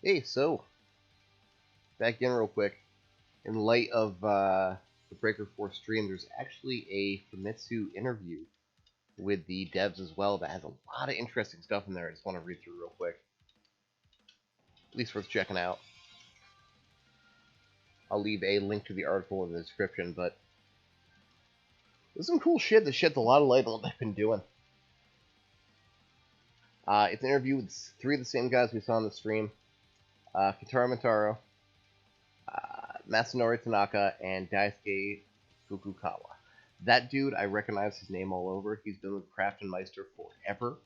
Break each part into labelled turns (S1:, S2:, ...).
S1: Hey, so back in real quick. In light of the Breaker 4 stream, there's actually a Famitsu interview with the devs as well that has a lot of interesting stuff in there. I just want to read through real quick. At least worth checking out. I'll leave a link to the article in the description, but there's some cool shit that sheds a lot of light on what they've been doing. It's an interview with three of the same guys we saw on the stream. Kitaro Motaro, Masanori Tanaka, and Daisuke Fukukawa. That dude, I recognize his name all over. He's been with Crafts Meister forever.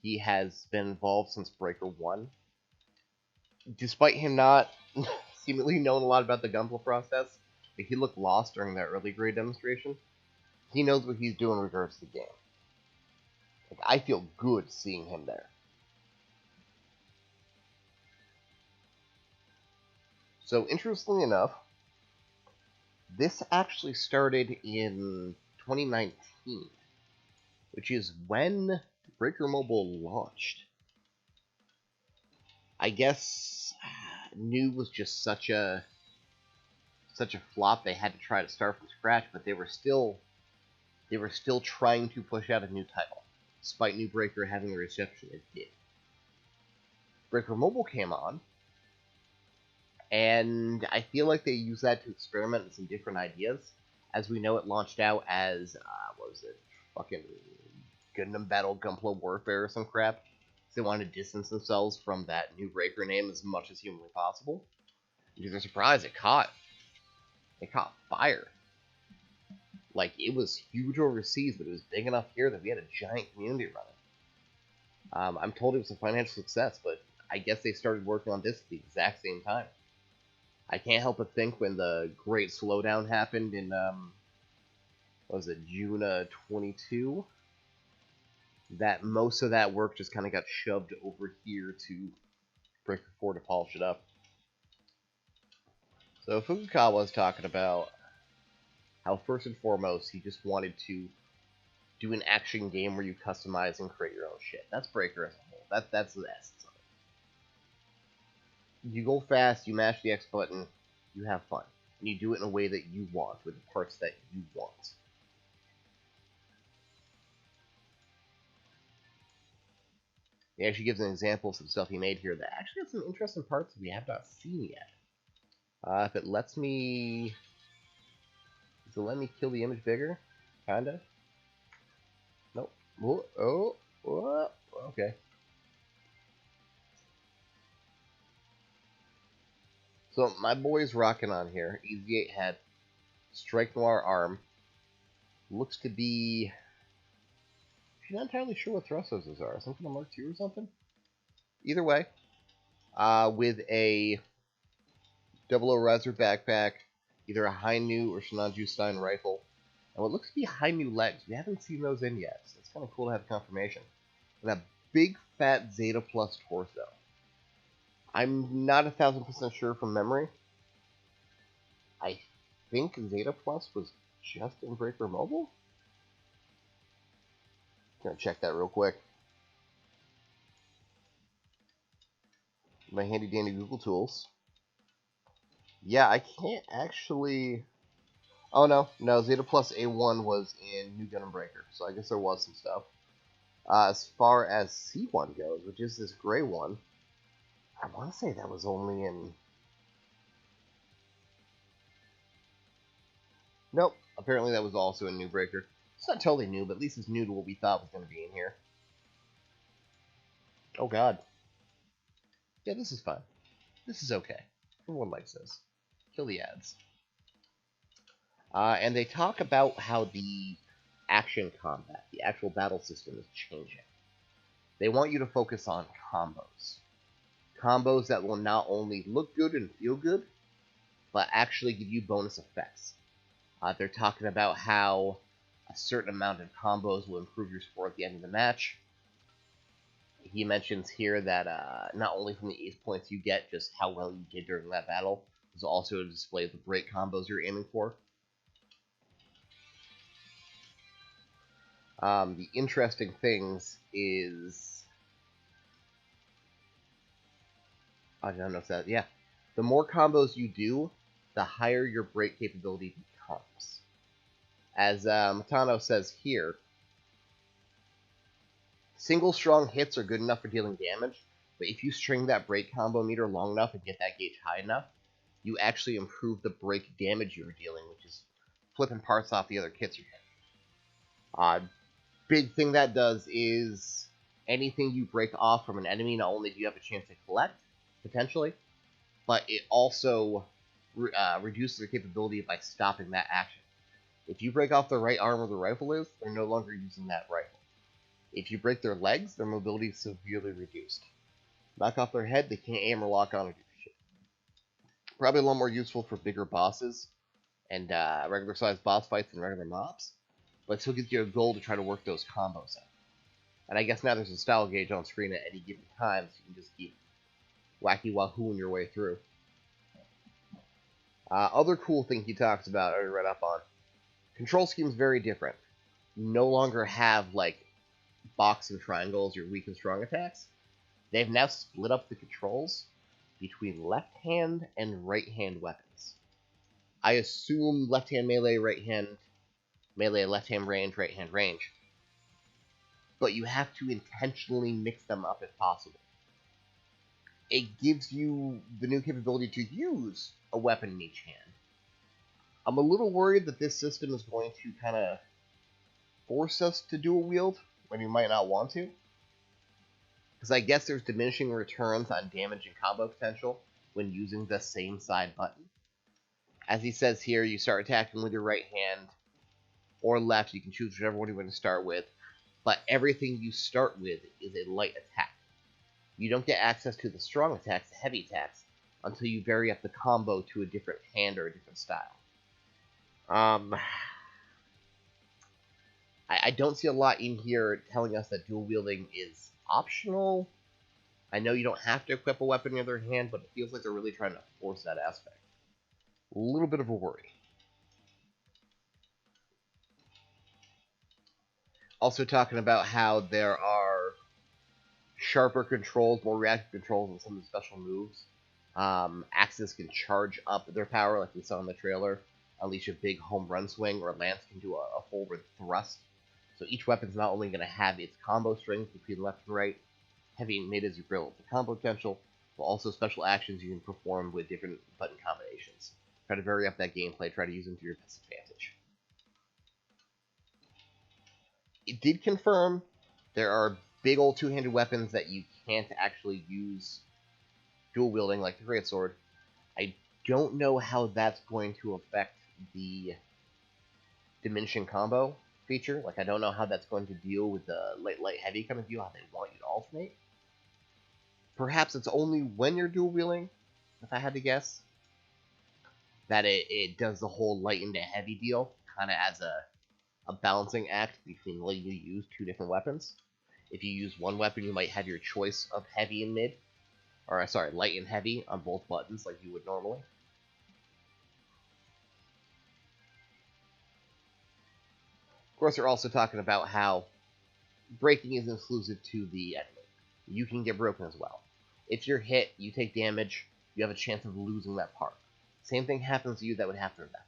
S1: He has been involved since Breaker 1. Despite him not seemingly knowing a lot about the Gunpla process, if he looked lost during that early grade demonstration, he knows what he's doing in regards to the game. Like, I feel good seeing him there. So, interestingly enough, this actually started in 2019, which is when Breaker Mobile launched. I guess New was just such a flop. They had to try to start from scratch, but they were still trying to push out a new title, despite New Breaker having the reception it did. Breaker Mobile came on, and I feel like they used that to experiment with some different ideas. As we know, it launched out as what was it, fucking Gundam Battle Gunpla Warfare or some crap. So they wanted to distance themselves from that New Breaker name as much as humanly possible. Because they're surprised it caught fire. Like, it was huge overseas, but it was big enough here that we had a giant community running. I'm told it was a financial success, but I guess they started working on this at the exact same time. I can't help but think when the Great Slowdown happened in, what was it, June 22, that most of that work just kind of got shoved over here to Breaker 4 to polish it up. So Fukukawa was talking about how first and foremost he just wanted to do an action game where you customize and create your own shit. That's Breaker as a whole. That's the essence of it. You go fast, you mash the X button, you have fun. And you do it in a way that you want, with the parts that you want. He actually gives an example of some stuff he made here that actually has some interesting parts we have not seen yet. If it lets me... Does it let me kill the image bigger? Kinda. Nope. Oh, okay. So my boy's rocking on here. EZ8 head, Strike Noir arm. Looks to be... I'm not entirely sure what thrust those are. Something on Mark II or something? Either way, with a 00 Razor backpack, either a Hainu or Shinanju Stein rifle, and what looks to be Hainu legs. We haven't seen those in yet, so it's kind of cool to have confirmation. And a big fat Zeta Plus torso. I'm not 1000% sure from memory. I think Zeta Plus was just in Breaker Mobile? Gonna check that real quick. My handy dandy Google tools. Yeah, I can't actually... Oh, no, Zeta Plus A1 was in New Gundam Breaker, so I guess there was some stuff. As far as C1 goes, which is this gray one, I want to say that was only in... Nope, apparently that was also in New Breaker. It's not totally new, but at least it's new to what we thought was going to be in here. Oh god. Yeah, this is fine. This is okay. Everyone likes this. Kill the ads. And they talk about how the action combat, the actual battle system, is changing. They want you to focus on combos. Combos that will not only look good and feel good, but actually give you bonus effects. They're talking about how a certain amount of combos will improve your score at the end of the match. He mentions here that not only from the ace points you get, just how well you did during that battle, there's also a display of the break combos you're aiming for. The interesting things is I don't know if that. Yeah, the more combos you do, the higher your break capability becomes. As Matano says here, single strong hits are good enough for dealing damage, but if you string that break combo meter long enough and get that gauge high enough, you actually improve the break damage you're dealing, which is flipping parts off the other kits you're hitting. Big thing that does is anything you break off from an enemy, not only do you have a chance to collect, potentially, but it also reduces their capability by stopping that action. If you break off the right arm where the rifle is, they're no longer using that rifle. If you break their legs, their mobility is severely reduced. Knock off their head, they can't aim or lock on or do shit. Probably a lot more useful for bigger bosses and regular sized boss fights than regular mobs, but it still gives you a goal to try to work those combos out. And I guess now there's a style gauge on screen at any given time, so you can just keep wacky wahooing your way through. Other cool thing he talks about, I already read up on. Control scheme is very different. You no longer have, like, box and triangles, your weak and strong attacks. They've now split up the controls between left hand and right hand weapons. I assume left hand melee, right hand melee, left hand range, right hand range. But you have to intentionally mix them up if possible. It gives you the new capability to use a weapon in each hand. I'm a little worried that this system is going to kind of force us to dual wield when you might not want to. Because I guess there's diminishing returns on damage and combo potential when using the same side button. As he says here, you start attacking with your right hand or left. You can choose whichever one you want to start with. But everything you start with is a light attack. You don't get access to the strong attacks, the heavy attacks, until you vary up the combo to a different hand or a different style. I don't see a lot in here telling us that dual wielding is optional. I know you don't have to equip a weapon in the other hand, but it feels like they're really trying to force that aspect. A little bit of a worry. Also talking about how there are sharper controls, more reactive controls in some of the special moves. Axes can charge up their power like we saw in the trailer, unleash a big home run swing, or Lance can do a forward thrust. So each weapon's not only going to have its combo strength between left and right, heavy and mid as you build the combo potential, but also special actions you can perform with different button combinations. Try to vary up that gameplay, try to use them to your best advantage. It did confirm there are big old two-handed weapons that you can't actually use dual wielding like the greatsword. I don't know how that's going to affect the diminishing combo feature. Like, I don't know how that's going to deal with the light heavy kind of deal, how they want you to alternate. Perhaps it's only when you're dual wielding, if I had to guess, that it does the whole light into heavy deal, kind of as a balancing act between letting you use two different weapons. If you use one weapon, you might have your choice of heavy and mid, or sorry, light and heavy on both buttons like you would normally. Of course, they're also talking about how breaking is exclusive to the enemy. You can get broken as well. If you're hit, you take damage, you have a chance of losing that part. Same thing happens to you that would happen to them.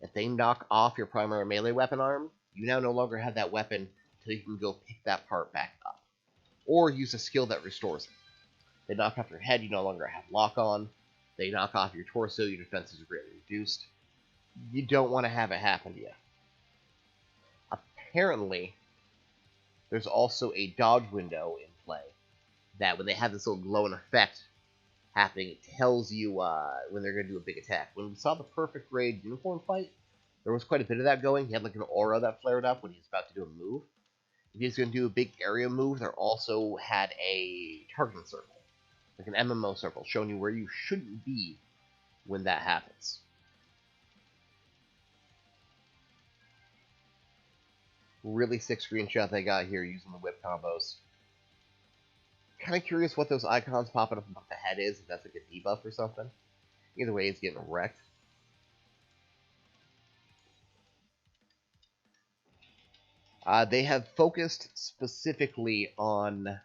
S1: If they knock off your primary melee weapon arm, you now no longer have that weapon until you can go pick that part back up. Or use a skill that restores it. They knock off your head, you no longer have lock on. They knock off your torso, your defense is greatly reduced. You don't want to have it happen to you. Apparently, there's also a dodge window in play that when they have this little glowing effect happening, it tells you when they're going to do a big attack. When we saw the Perfect Grade uniform fight, there was quite a bit of that going. He had like an aura that flared up when he was about to do a move. If he's going to do a big area move, there also had a targeting circle, like an MMO circle, showing you where you shouldn't be when that happens. Really sick screenshot they got here using the whip combos. Kind of curious what those icons popping up above the head is, if that's like a debuff or something. Either way, it's getting wrecked. They have focused specifically on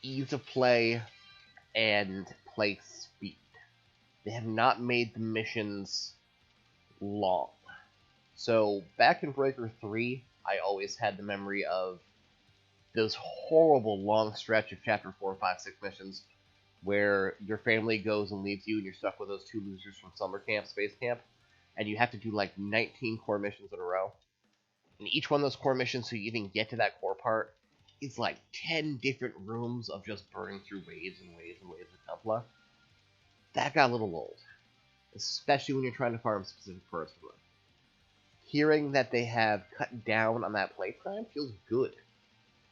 S1: ease of play and play speed. They have not made the missions long. So back in Breaker 3, I always had the memory of those horrible long stretch of Chapter 4, 5, 6 missions where your family goes and leaves you and you're stuck with those two losers from summer camp, space camp, and you have to do like 19 core missions in a row. And each one of those core missions, so you even get to that core part, is like 10 different rooms of just burning through waves and waves and waves of Templa. That got a little old, especially when you're trying to farm specific parts for them. Hearing that they have cut down on that play time feels good.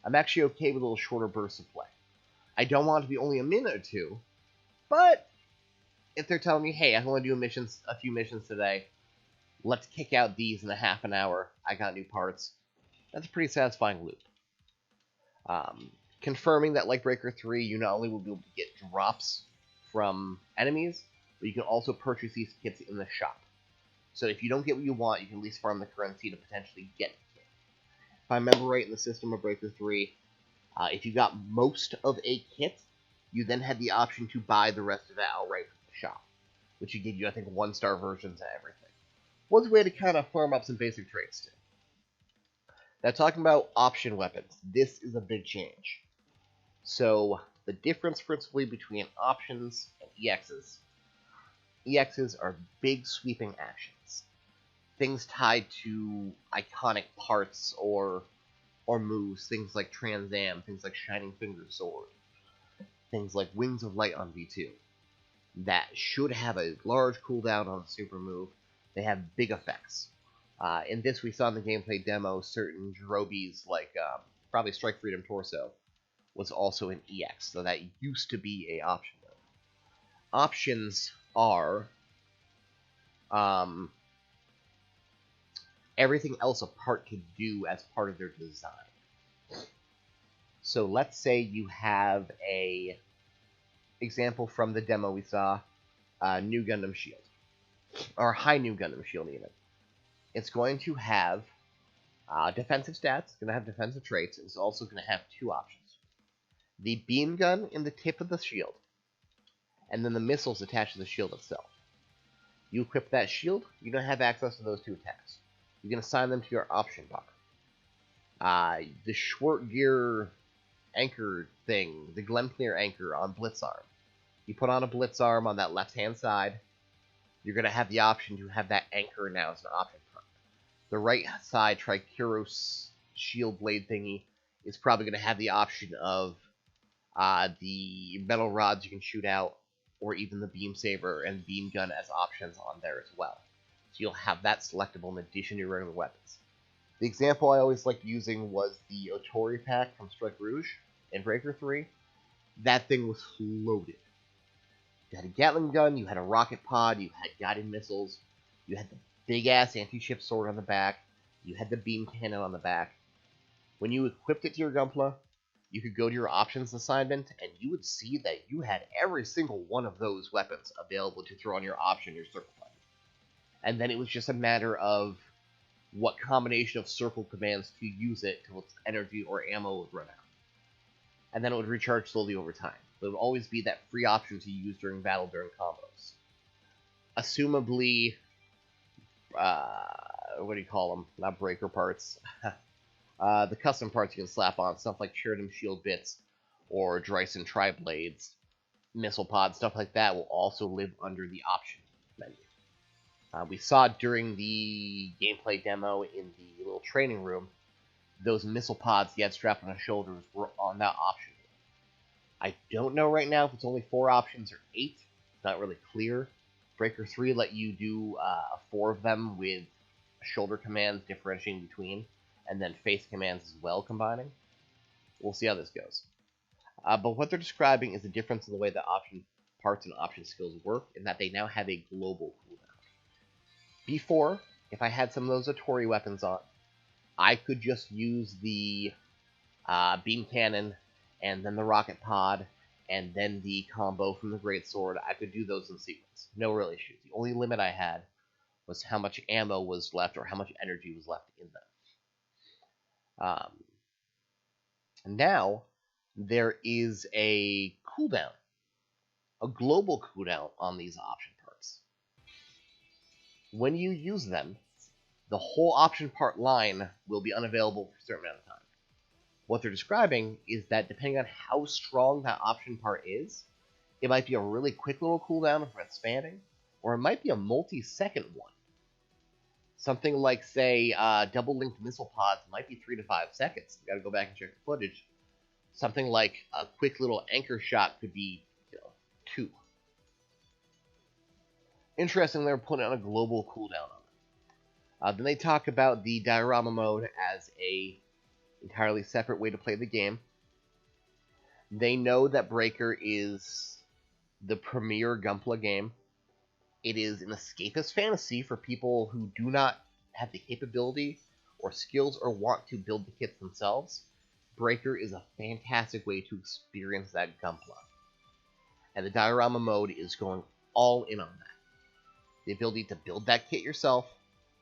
S1: I'm actually okay with a little shorter bursts of play. I don't want it to be only a minute or two, but if they're telling me, hey, I can only do a few missions today, let's kick out these in a half an hour, I got new parts, that's a pretty satisfying loop. Confirming that, like Breaker 3, you not only will be able to get drops from enemies, but you can also purchase these kits in the shop. So if you don't get what you want, you can at least farm the currency to potentially get the kit. If I remember right in the system of Breaker 3, if you got most of a kit, you then had the option to buy the rest of it outright from the shop, which would give you, I think, 1-star versions of everything. Was a way to kind of farm up some basic traits too. Now, talking about option weapons, this is a big change. So, the difference principally between options and EXs. EXs are big sweeping actions. Things tied to iconic parts or moves, things like Trans Am, things like Shining Finger Sword, things like Wings of Light on V2, that should have a large cooldown on the super move. They have big effects. In this, we saw in the gameplay demo certain Jirobees, like probably Strike Freedom Torso, was also an EX, so that used to be a option mode. Options are everything else a part could do as part of their design. So let's say you have a example from the demo we saw, New Gundam Shield, or High New Gundam Shield even. It's going to have defensive stats, it's going to have defensive traits, and it's also going to have two options. The beam gun in the tip of the shield, and then the missiles attached to the shield itself. You equip that shield, you're going to have access to those two attacks. You can assign them to your option bar. The short gear anchor thing, the Glenpleer anchor on Blitzarm. You put on a Blitzarm on that left-hand side, you're going to have the option to have that anchor now as an option part. The right side Tricuros shield blade thingy is probably going to have the option of the metal rods you can shoot out, or even the beam saber and beam gun as options on there as well. So you'll have that selectable in addition to your regular weapons. The example I always liked using was the Otori pack from Strike Rouge in Breaker 3. That thing was loaded. You had a Gatling gun, you had a rocket pod, you had guided missiles, you had the big-ass anti-ship sword on the back, you had the beam cannon on the back. When you equipped it to your Gunpla, you could go to your options assignment, and you would see that you had every single one of those weapons available to throw on your option, your circle button. And then it was just a matter of what combination of circle commands to use it till its energy or ammo would run out. And then it would recharge slowly over time. But it would always be that free option to use during battle during combos. Assumably, what do you call them? Not breaker parts. The custom parts you can slap on, stuff like Cherubim shield bits or Dryson tri-blades, missile pods, stuff like that will also live under the option menu. We saw during the gameplay demo in the little training room, those missile pods you had strapped on the shoulders were on that option. I don't know right now if it's only 4 options or 8. It's not really clear. Breaker 3 let you do 4 of them with shoulder commands differentiating between, and then face commands as well combining. We'll see how this goes. But what they're describing is a difference in the way that option parts and option skills work, in that they now have a global cooldown. Before, if I had some of those Otori weapons on, I could just use the beam cannon, and then the rocket pod, and then the combo from the greatsword. I could do those in sequence. No real issues. The only limit I had was how much ammo was left, or how much energy was left in them. Now, there is a cooldown a global cooldown on these option parts. When you use them, the whole option part line will be unavailable for a certain amount of time. What they're describing is that depending on how strong that option part is, it might be a really quick little cooldown for expanding, or it might be a multi-second one. Something like, say, double-linked missile pods might be 3 to 5 seconds. You gotta go back and check the footage. Something like a quick little anchor shot could be, 2. Interesting, they're putting on a global cooldown on it. Then they talk about the diorama mode as a entirely separate way to play the game. They know that Breaker is the premier Gunpla game. It is an escapist fantasy for people who do not have the capability or skills or want to build the kits themselves. Breaker is a fantastic way to experience that Gunpla. And the diorama mode is going all in on that. The ability to build that kit yourself,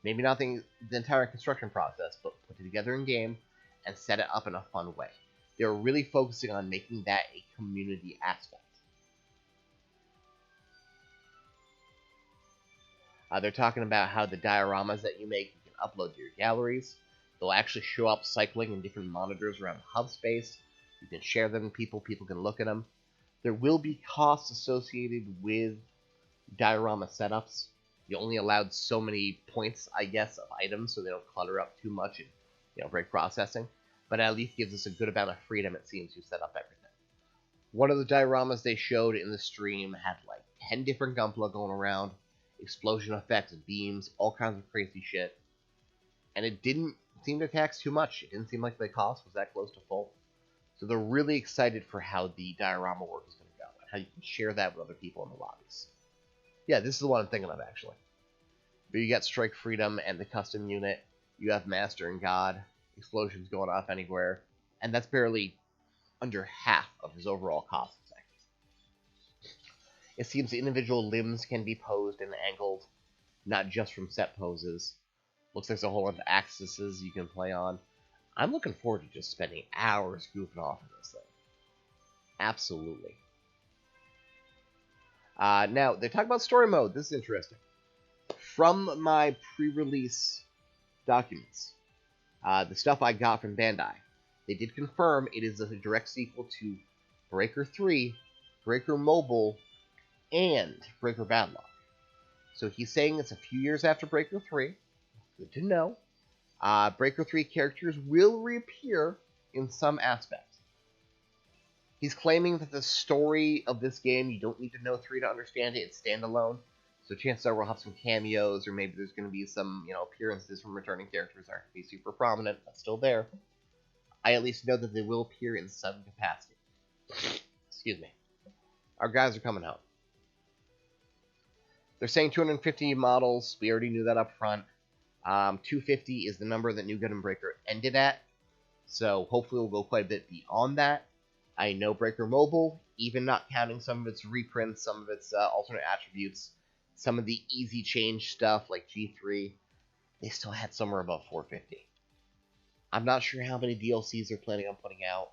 S1: maybe not the entire construction process, but put it together in game and set it up in a fun way. They're really focusing on making that a community aspect. They're talking about how the dioramas that you make, you can upload to your galleries. They'll actually show up cycling in different monitors around the hub space. You can share them with people. People can look at them. There will be costs associated with diorama setups. You only allowed so many points, I guess, of items, so they don't clutter up too much and break processing. But at least gives us a good amount of freedom, it seems, to set up everything. One of the dioramas they showed in the stream had like 10 different Gunpla going around, explosion effects, beams, all kinds of crazy shit. And it didn't seem to tax too much. It didn't seem like the cost was that close to full. So they're really excited for how the diorama work is going to go, and how you can share that with other people in the lobbies. Yeah, this is the one I'm thinking of, actually. But you got Strike Freedom and the custom unit. You have Master and God. Explosions going off anywhere. And that's barely under half of his overall cost. It seems the individual limbs can be posed and angled, not just from set poses. Looks like there's a whole lot of axes you can play on. I'm looking forward to just spending hours goofing off of this thing. Absolutely. Now, they talk about story mode. This is interesting. From my pre-release documents, the stuff I got from Bandai, they did confirm it is a direct sequel to Breaker 3, Breaker Mobile, and Breaker Badlock. So he's saying it's a few years after Breaker 3. Good to know. Breaker 3 characters will reappear in some aspects. He's claiming that the story of this game, you don't need to know 3 to understand it. It's standalone. So chances are we'll have some cameos, or maybe there's going to be some, appearances from returning characters that aren't going to be super prominent, but still there. I at least know that they will appear in some capacity. Excuse me. Our guys are coming home. They're saying 250 models. We already knew that up front. 250 is the number that New Gundam Breaker ended at. So hopefully we'll go quite a bit beyond that. I know Breaker Mobile, even not counting some of its reprints, some of its alternate attributes, some of the easy change stuff like G3, they still had somewhere above 450. I'm not sure how many DLCs they're planning on putting out.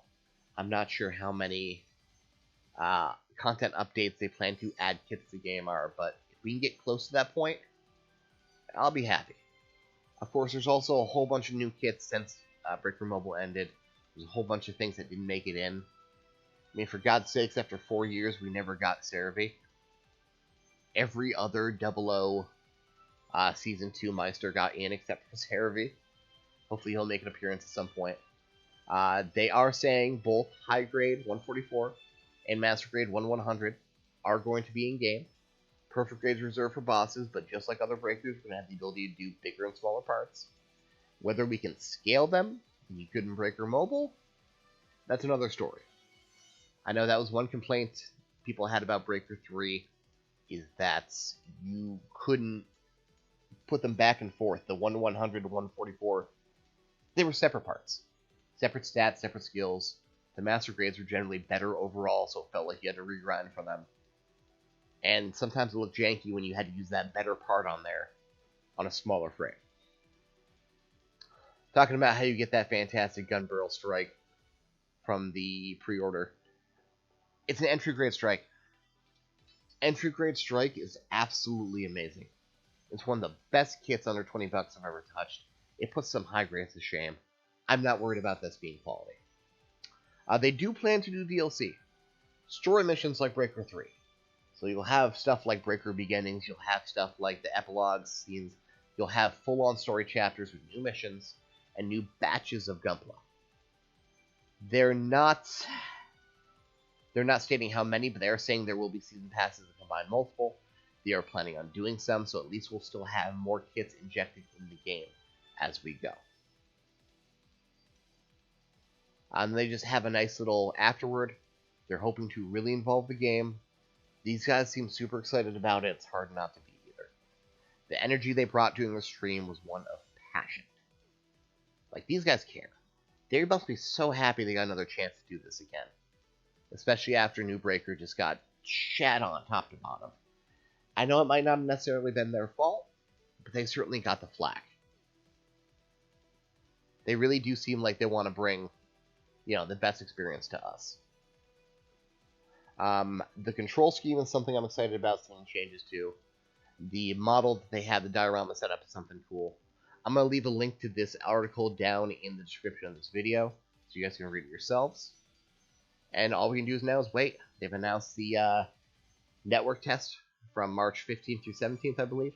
S1: I'm not sure how many content updates they plan to add kits to the game are, but if we can get close to that point, I'll be happy. Of course, there's also a whole bunch of new kits since Breaker Mobile ended. There's a whole bunch of things that didn't make it in. I mean, for God's sakes, after 4 years, we never got Cerevi. Every other 00 Season 2 Meister got in except for Cerevi. Hopefully he'll make an appearance at some point. They are saying both High Grade 144 and Master Grade 1100 are going to be in-game. Perfect Grades reserved for bosses, but just like other breakthroughs, we're going to have the ability to do bigger and smaller parts. Whether we can scale them, you couldn't Breaker Mobile, that's another story. I know that was one complaint people had about Breaker 3, is that you couldn't put them back and forth. The 1-100 to 144, they were separate parts. Separate stats, separate skills. The Master Grades were generally better overall, so it felt like you had to regrind for them. And sometimes it looked janky when you had to use that better part on there on a smaller frame. Talking about how you get that fantastic gun barrel strike from the pre-order. It's an entry grade strike. Entry grade strike is absolutely amazing. It's one of the best kits under 20 bucks I've ever touched. It puts some high grades to shame. I'm not worried about this being quality. They do plan to do DLC. Story missions like Breaker 3. So you'll have stuff like Breaker Beginnings, you'll have stuff like the epilogue scenes, you'll have full-on story chapters with new missions and new batches of Gunpla. They're not stating how many, but they're saying there will be season passes that combine multiple. They are planning on doing some, so at least we'll still have more kits injected in the game as we go. They just have a nice little afterword. They're hoping to really involve the game. These guys seem super excited about it. It's hard not to be either. The energy they brought during the stream was one of passion. Like, these guys care. They must be so happy they got another chance to do this again. Especially after New Breaker just got shat on top to bottom. I know it might not have necessarily been their fault, but they certainly got the flack. They really do seem like they want to bring, the best experience to us. The control scheme is something I'm excited about seeing changes to. The model that they have, the diorama setup, is something cool. I'm going to leave a link to this article down in the description of this video, so you guys can read it yourselves. And all we can do now is wait. They've announced the network test from March 15th through 17th, I believe.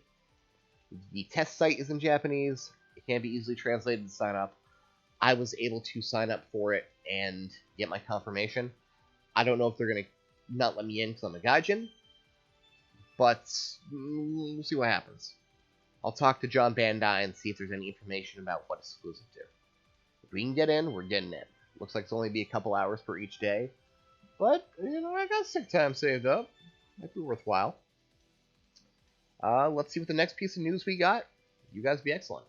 S1: The test site is in Japanese. It can be easily translated to sign up. I was able to sign up for it and get my confirmation. I don't know if they're going to not let me in because I'm a gaijin, but we'll see what happens. I'll talk to John Bandai and see if there's any information about what it's exclusive to. If we can get in, we're getting in. Looks like it's only be a couple hours per each day, but, I got sick time saved up. Might be worthwhile. Let's see what the next piece of news we got. You guys be excellent.